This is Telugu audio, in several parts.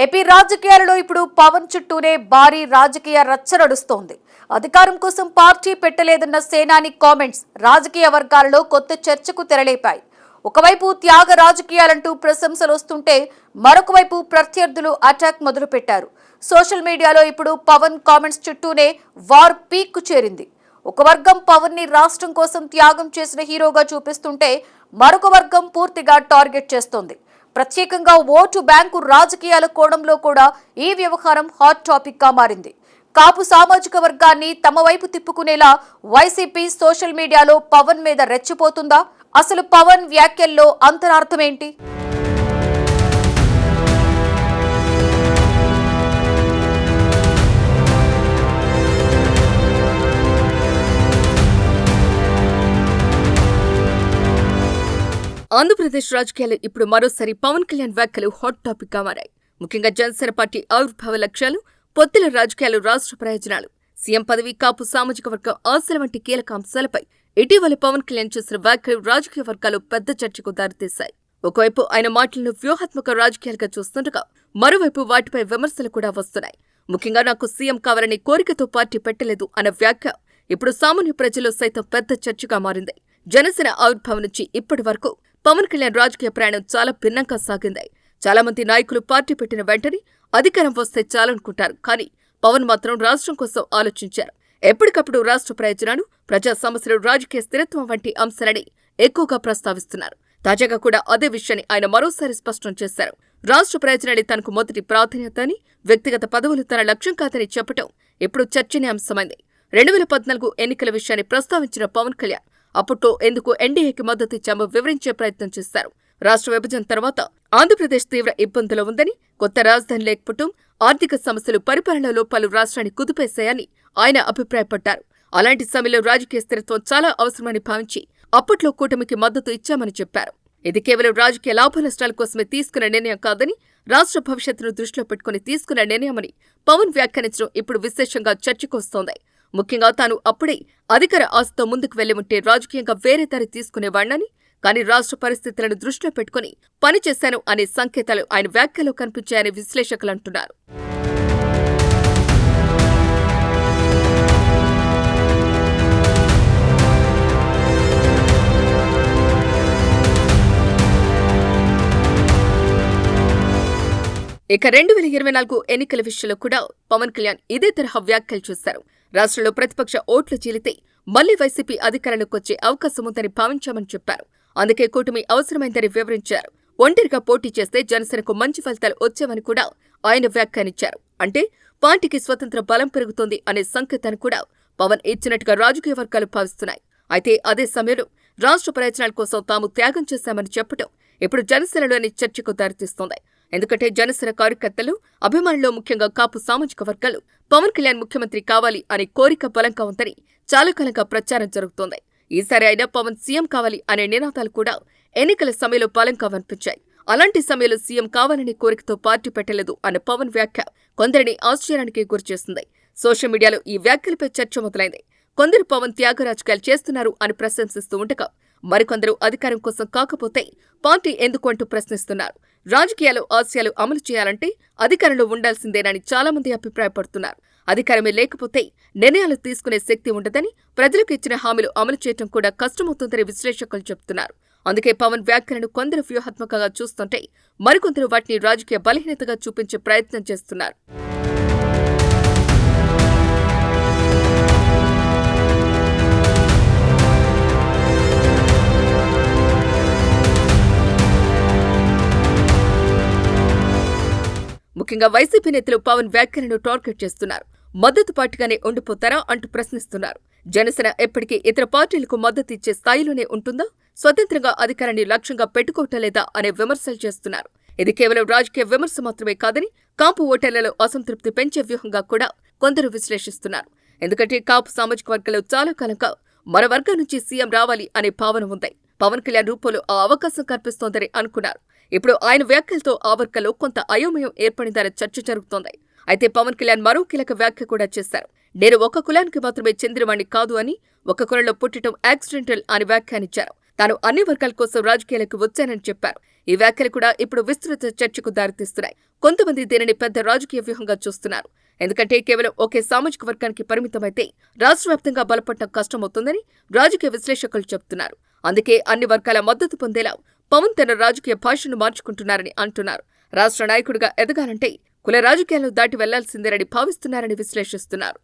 ఏపీ రాజకీయాలలో ఇప్పుడు పవన్ చుట్టూనే భారీ రాజకీయ రచ్చ నడుస్తోంది. అధికారం కోసం పార్టీ పెట్టలేదన్న సేనాని కామెంట్స్ రాజకీయ వర్గాలలో కొత్త చర్చకు తెరలేపాయి. ఒకవైపు త్యాగ రాజకీయాలంటూ ప్రశంసలు వస్తుంటే మరొక వైపు ప్రత్యర్థులు అటాక్ మొదలుపెట్టారు. సోషల్ మీడియాలో ఇప్పుడు పవన్ కామెంట్స్ చుట్టూనే వార్ పీక్ చేరింది. ఒక వర్గం పవన్ ని రాష్ట్రం కోసం త్యాగం చేసిన హీరోగా చూపిస్తుంటే మరొక వర్గం పూర్తిగా టార్గెట్ చేస్తోంది. ప్రత్యేకంగా ఓటు బ్యాంకు రాజకీయాల కోణంలో కూడా ఈ వ్యవహారం హాట్ టాపిక్ గా మారింది. కాపు సామాజిక వర్గాన్ని తమ వైపు తిప్పుకునేలా వైసీపీ సోషల్ మీడియాలో పవన్ మీద రెచ్చిపోతుందా? అసలు పవన్ వ్యాఖ్యల్లో అంతరార్థం ఏంటి? ఆంధ్రప్రదేశ్ రాజకీయాలు ఇప్పుడు మరోసారి పవన్ కళ్యాణ్ వ్యాఖ్యలు హాట్ టాపిక్ గా మారాయి. ముఖ్యంగా జనసేన పార్టీ ఆవిర్భావ లక్ష్యాలు, పొత్తుల రాజకీయాలు, రాష్ట్ర ప్రయోజనాలు, సీఎం పదవి, కాపు సామాజిక వర్గం ఆశల వంటి కీలక అంశాలపై ఇటీవల పవన్ కళ్యాణ్ చేసిన వ్యాఖ్యలు రాజకీయ వర్గాలు పెద్ద చర్చకు దారితీశాయి. ఒకవైపు ఆయన మాటలను వ్యూహాత్మక రాజకీయాలుగా చూస్తుండగా మరోవైపు వాటిపై విమర్శలు కూడా వస్తున్నాయి. ముఖ్యంగా నాకు సీఎం కావాలని కోరికతో పార్టీ పెట్టలేదు అన్న వ్యాఖ్య ఇప్పుడు సామాన్య ప్రజల్లో సైతం పెద్ద చర్చగా మారింది. జనసేన ఆవిర్భావం నుంచి ఇప్పటి వరకు పవన్ కళ్యాణ్ రాజకీయ ప్రయాణం చాలా భిన్నంగా సాగింది. చాలా మంది నాయకులు పార్టీ పెట్టిన వెంటనే అధికారం వస్తే చాలనుకుంటారు. కానీ పవన్ మాత్రం రాష్ట్రం కోసం ఆలోచించారు. ఎప్పటికప్పుడు రాష్ట్ర ప్రయోజనాలు, ప్రజా సమస్యలు, రాజకీయ స్థిరత్వం వంటి అంశాలని ఎక్కువగా ప్రస్తావిస్తున్నారు. తాజాగా కూడా అదే విషయాన్ని ఆయన మరోసారి స్పష్టం చేశారు. రాష్ట్ర ప్రయోజనాలే తనకు మొదటి ప్రాధాన్యత అని, వ్యక్తిగత పదవులు తన లక్ష్యం కాదని చెప్పడం ఇప్పుడు చర్చనీయాంశమైంది. 2014 ఎన్నికల విషయాన్ని ప్రస్తావించిన పవన్ కళ్యాణ్ అప్పట్లో ఎందుకు ఎన్డీఏకి మద్దతు ఇచ్చామో వివరించే ప్రయత్నం చేశారు. రాష్ట్ర విభజన తర్వాత ఆంధ్రప్రదేశ్ తీవ్ర ఇబ్బందులు ఉందని, కొత్త రాజధాని లేకపోవడం, ఆర్థిక సమస్యలు పరిపాలనలో పలు రాష్ట్రాన్ని కుదిపేశాయని ఆయన అభిప్రాయపడ్డారు. అలాంటి సమయంలో రాజకీయ స్థిరత్వం చాలా అవసరమని భావించి అప్పట్లో కూటమికి మద్దతు ఇచ్చామని చెప్పారు. ఇది కేవలం రాజకీయ లాభ నష్టాల కోసమే తీసుకున్న నిర్ణయం కాదని, రాష్ట్ర భవిష్యత్తును దృష్టిలో పెట్టుకుని తీసుకున్న నిర్ణయమని పవన్ వ్యాఖ్యానించడం ఇప్పుడు విశేషంగా చర్చకొస్తోంది. ముఖ్యంగా తాను అప్పుడే అధికార ఆశతో ముందుకు వెళ్లి ఉంటే రాజకీయంగా వేరే దారి తీసుకునేవాళ్లని, కానీ రాష్ట్ర పరిస్థితులను దృష్టిలో పెట్టుకుని పనిచేశాను అనే సంకేతాలు ఆయన వ్యాఖ్యలో కనిపించాయని విశ్లేషకులు అంటున్నారు. ఇక 2024 ఎన్నికల విషయంలో కూడా పవన్ కళ్యాణ్ ఇదే తరహా వ్యాఖ్యలు చేశారు. రాష్ట్రంలో ప్రతిపక్ష ఓట్లు చీలితే మళ్లీ వైసీపీ అధికారంలోకి వచ్చే అవకాశం ఉందని భావించామని చెప్పారు. అందుకే కూటమి అవసరమైందని వివరించారు. ఒంటరిగా పోటీ చేస్తే జనసేనకు మంచి ఫలితాలు వచ్చేవని కూడా ఆయన వ్యాఖ్యానించారు. అంటే పార్టీకి స్వతంత్ర బలం పెరుగుతోంది అనే సంకేతాన్ని కూడా పవన్ ఇచ్చినట్టుగా రాజకీయ వర్గాలు భావిస్తున్నాయి. అయితే అదే సమయంలో రాష్ట్ర ప్రయోజనాల కోసం తాము త్యాగం చేశామని చెప్పడం ఇప్పుడు జనసేనలోని చర్చకు దారితీస్తోంది. ఎందుకంటే జనసేన కార్యకర్తలు, అభిమానుల్లో ముఖ్యంగా కాపు సామాజిక వర్గాలు పవన్ కళ్యాణ్ ముఖ్యమంత్రి కావాలి అనే కోరిక బలంగా ఉందని చాలా కాలంగా ప్రచారం జరుగుతోంది. ఈసారి అయినా పవన్ సీఎం కావాలి అనే నినాదాలు కూడా ఎన్నికల సమయంలో బలంగా వినిపించాయి. అలాంటి సమయంలో సీఎం కావాలనే కోరికతో పార్టీ పెట్టలేదు అన్న పవన్ వ్యాఖ్య కొందరిని ఆశ్చర్యానికి గురిచేస్తుంది. సోషల్ మీడియాలో ఈ వ్యాఖ్యలపై చర్చ మొదలైంది. కొందరు పవన్ త్యాగ రాజకీయాలు చేస్తున్నారు అని ప్రశంసిస్తూ ఉండగా, మరికొందరు అధికారం కోసం కాకపోతే పార్టీ ఎందుకు అంటూ ప్రశ్నిస్తున్నారు. రాజకీయాలు, ఆశయాలు అమలు చేయాలంటే అధికారంలో ఉండాల్సిందేనని చాలా మంది అభిప్రాయపడుతున్నారు. అధికారమే లేకపోతే నిర్ణయాలు తీసుకునే శక్తి ఉండదని, ప్రజలకు ఇచ్చిన హామీలు అమలు చేయడం కూడా కష్టమవుతుందని విశ్లేషకులు చెబుతున్నారు. అందుకే పవన్ వ్యాఖ్యలను కొందరు వ్యూహాత్మకంగా చూస్తుంటే మరికొందరు వాటిని రాజకీయ బలహీనతగా చూపించే ప్రయత్నం చేస్తున్నారు. ముఖ్యంగా వైసీపీ నేతలు పవన్ వ్యాఖ్యలను టార్గెట్ చేస్తున్నారు. మద్దతు పార్టీగానే ఉండిపోతారా అంటూ ప్రశ్నిస్తున్నారు. జనసేన ఎప్పటికీ ఇతర పార్టీలకు మద్దతు ఇచ్చే స్థాయిలోనే ఉంటుందా, స్వతంత్రంగా అధికారాన్ని లక్ష్యంగా పెట్టుకోవటం లేదా అనే విమర్శలు చేస్తున్నారు. ఇది కేవలం రాజకీయ విమర్శ మాత్రమే కాదని, కాపు ఓటర్లలో అసంతృప్తి పెంచే వ్యూహంగా కూడా కొందరు విశ్లేషిస్తున్నారు. ఎందుకంటే కాపు సామాజిక వర్గంలో చాలా కాలంగా మరో వర్గం నుంచి సీఎం రావాలి అనే భావన ఉంది. పవన్ కళ్యాణ్ రూపంలో ఆ అవకాశం కల్పిస్తోందని అనుకున్నారు. ఇప్పుడు ఆయన వ్యాఖ్యలతో ఆ వర్గంలో కొంత అయోమయం ఏర్పడిందనే చర్చ జరుగుతోంది. అయితే పవన్ కళ్యాణ్ మరో కీలక వ్యాఖ్య కూడా చేశారు. నేను ఒక కులానికి మాత్రమే చెందినవాణ్ణి కాదు అని, ఒక కులంలో పుట్టడం యాక్సిడెంటల్ అని వ్యాఖ్యానించారు. తాను అన్ని వర్గాల కోసం రాజకీయాలకు వచ్చానని చెప్పారు. ఈ వ్యాఖ్యలు కూడా ఇప్పుడు విస్తృత చర్చకు దారితీస్తున్నాయి. కొంతమంది దీనిని పెద్ద రాజకీయ వ్యూహంగా చూస్తున్నారు. ఎందుకంటే కేవలం ఒకే సామాజిక వర్గానికి పరిమితమైతే రాష్ట్ర వ్యాప్తంగా బలపడటం కష్టమవుతుందని రాజకీయ విశ్లేషకులు చెబుతున్నారు. అందుకే అన్ని వర్గాల మద్దతు పొందేలా పవన్ తన రాజకీయ భాషను మార్చుకుంటున్నారని అంటున్నారు. రాష్ట్ర నాయకుడిగా ఎదగాలంటే కుల రాజకీయాలను దాటి వెళ్లాల్సిందేనని భావిస్తున్నారని విశ్లేషిస్తున్నారు.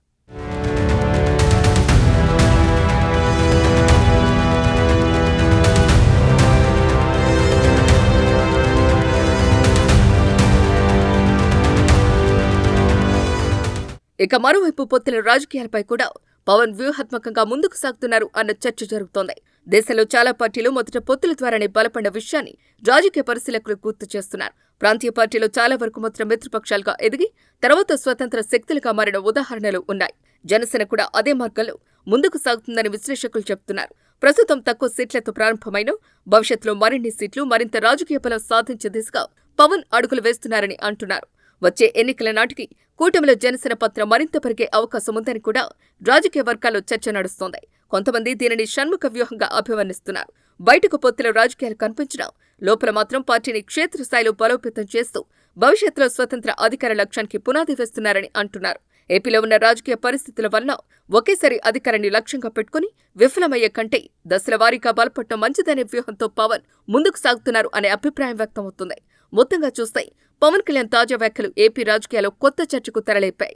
ఇక మరోవైపు పొత్తుల రాజకీయాలపై కూడా పవన్ వ్యూహాత్మకంగా ముందుకు సాగుతున్నారు అన్న చర్చ జరుగుతోంది. దేశంలో చాలా పార్టీలు మొదట పొత్తుల ద్వారానే బలపడిన విషయాన్ని రాజకీయ పరిశీలకులు గుర్తు చేస్తున్నారు. ప్రాంతీయ పార్టీలు చాలా వరకు మాత్రం మిత్రపక్షాలుగా ఎదిగి తర్వాత స్వతంత్ర శక్తులుగా మారిన ఉదాహరణలు ఉన్నాయి. జనసేన కూడా అదే మార్గంలో ముందుకు సాగుతుందని విశ్లేషకులు చెబుతున్నారు. ప్రస్తుతం తక్కువ సీట్లతో ప్రారంభమైన భవిష్యత్తులో మరిన్ని సీట్లు మరింత రాజకీయ బలం సాధించే దిశగా పవన్ అడుగులు వేస్తున్నారని అంటున్నారు. వచ్చే ఎన్నికల నాటికి కూటమిలో జనసేన పాత్ర మరింత పెరిగే అవకాశం ఉందని కూడా రాజకీయ వర్గాల్లో చర్చ నడుస్తోంది. కొంతమంది దీనిని షణ్ముఖ వ్యూహంగా అభివర్ణిస్తున్నారు. బయటకు పొత్తుల రాజకీయాలు కనిపించినా లోపల మాత్రం పార్టీని క్షేత్రస్థాయిలో బలోపేతం చేస్తూ భవిష్యత్తులో స్వతంత్ర అధికార లక్ష్యానికి పునాది వేస్తున్నారని అంటున్నారు. ఏపీలో ఉన్న రాజకీయ పరిస్థితుల వల్ల ఒకేసారి అధికారాన్ని లక్ష్యంగా పెట్టుకుని విఫలమయ్యే కంటే దశల వారీగా బలపడటం మంచిదనే వ్యూహంతో పవన్ ముందుకు సాగుతున్నారు అనే అభిప్రాయం వ్యక్తమవుతుంది. మొత్తంగా చూస్తే పవన్ కళ్యాణ్ తాజా వ్యాఖ్యలు ఏపీ రాజకీయాల్లో కొత్త చర్చకు తెరలేపాయి.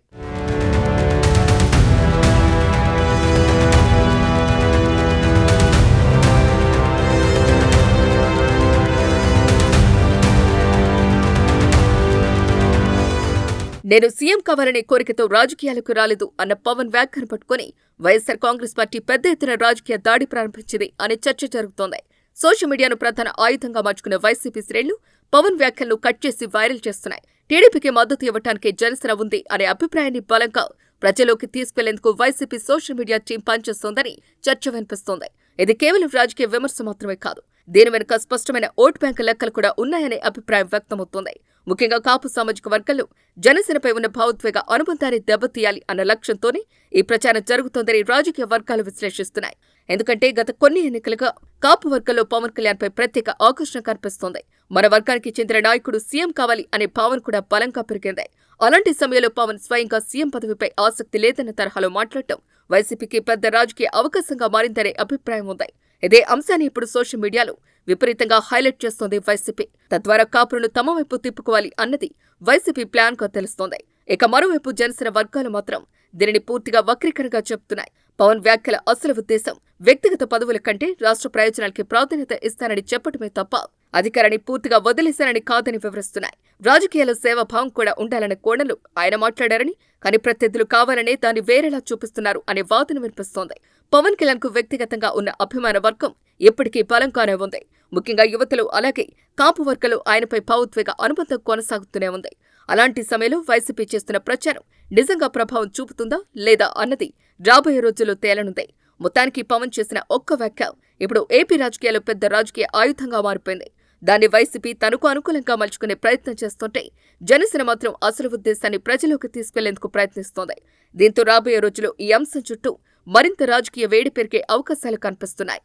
నేను సీఎం కావాలనే కోరికతో రాజకీయాలకు రాలేదు అన్న పవన్ వ్యాఖ్యను పట్టుకుని వైఎస్సార్ కాంగ్రెస్ పార్టీ పెద్ద ఎత్తున రాజకీయ దాడి ప్రారంభించింది అనే చర్చ జరుగుతోంది. సోషల్ మీడియాను ప్రధాన ఆయుధంగా మార్చుకున్న వైసీపీ శ్రేణులు పవన్ వ్యాఖ్యలను కట్ చేసి వైరల్ చేస్తున్నాయి. టీడీపీకి మద్దతు ఇవ్వడానికి జనసేన ఉంది అనే అభిప్రాయాన్ని బలంగా ప్రజలోకి తీసుకెళ్లేందుకు వైసీపీ సోషల్ మీడియా టీం పనిచేస్తోందని చర్చ వినిపిస్తోంది. ఇది కేవలం రాజకీయ విమర్శ మాత్రమే కాదు, దీని వెనుక స్పష్టమైన ఓటు బ్యాంకు లెక్కలు కూడా ఉన్నాయనే అభిప్రాయం వ్యక్తమవుతోంది. ముఖ్యంగా కాపు సామాజిక వర్గంలో జనసేనపై ఉన్న భావోద్వేగ అనుబంధాన్ని దెబ్బతీయాలి అన్న లక్ష్యంతోనే ఈ ప్రచారం జరుగుతోందని రాజకీయ వర్గాలు విశ్లేషిస్తున్నాయి. ఎందుకంటే గత కొన్ని ఎన్నికలుగా కాపు వర్గంలో పవన్ కళ్యాణ్పై ప్రత్యేక ఆకర్షణ కనిపిస్తోంది. మన వర్గానికి చెందిన నాయకుడు సీఎం కావాలి అనే భావన కూడా బలంగా పెరిగింది. అలాంటి సమయంలో పవన్ స్వయంగా సీఎం పదవిపై ఆసక్తి లేదన్న తరహాలో మాట్లాడటం వైసీపీకి పెద్ద రాజకీయ అవకాశంగా మారిందనే అభిప్రాయం ఉంది. ఇదే అంశాన్ని ఇప్పుడు సోషల్ మీడియాలో విపరీతంగా హైలైట్ చేస్తోంది వైసీపీ. తద్వారా కాపులను తమ వైపు తిప్పుకోవాలి అన్నది వైసీపీ ప్లాన్ గా తెలుస్తోంది. ఇక మరోవైపు జనసేన వర్గాలు మాత్రం దీనిని పూర్తిగా వక్రీకరణగా చెబుతున్నాయి. పవన్ వ్యాఖ్యల అసలు ఉద్దేశం వ్యక్తిగత పదవుల కంటే రాష్ట్ర ప్రయోజనాలకి ప్రాధాన్యత ఇస్తానని చెప్పడమే తప్ప అధికారాన్ని పూర్తిగా వదిలేశానని కాదని వివరిస్తున్నాయి. రాజకీయాల్లో సేవాభావం కూడా ఉండాలన్న కోణంలో ఆయన మాట్లాడారని, కానీ ప్రత్యర్థులు కావాలనే దాన్ని వేరేలా చూపిస్తున్నారు అనే వాదన వినిపిస్తోంది. పవన్ కళ్యాణ్ కు వ్యక్తిగతంగా ఉన్న అభిమాన వర్గం ఇప్పటికీ బలంగానే ఉంది. ముఖ్యంగా యువతలు అలాగే కాపు వర్గాలు ఆయనపై భావోద్వేగ అనుబంధం కొనసాగుతూనే ఉంది. అలాంటి సమయంలో వైసీపీ చేస్తున్న ప్రచారం నిజంగా ప్రభావం చూపుతుందా లేదా అన్నది రాబోయే రోజుల్లో తేలనుంది. మొత్తానికి పవన్ చేసిన ఒక్క వ్యాఖ్య ఇప్పుడు ఏపీ రాజకీయాల్లో పెద్ద రాజకీయ ఆయుధంగా మారిపోయింది. దాన్ని వైసీపీ తనకు అనుకూలంగా మలుచుకునే ప్రయత్నం చేస్తుంటే జనసేన మాత్రం అసలు ఉద్దేశాన్ని ప్రజలోకి తీసుకెళ్లేందుకు ప్రయత్నిస్తోంది. దీంతో రాబోయే రోజుల్లో ఈ అంశం చుట్టూ మరింత రాజకీయ వేడి పెరిగే అవకాశాలు కనిపిస్తున్నాయి.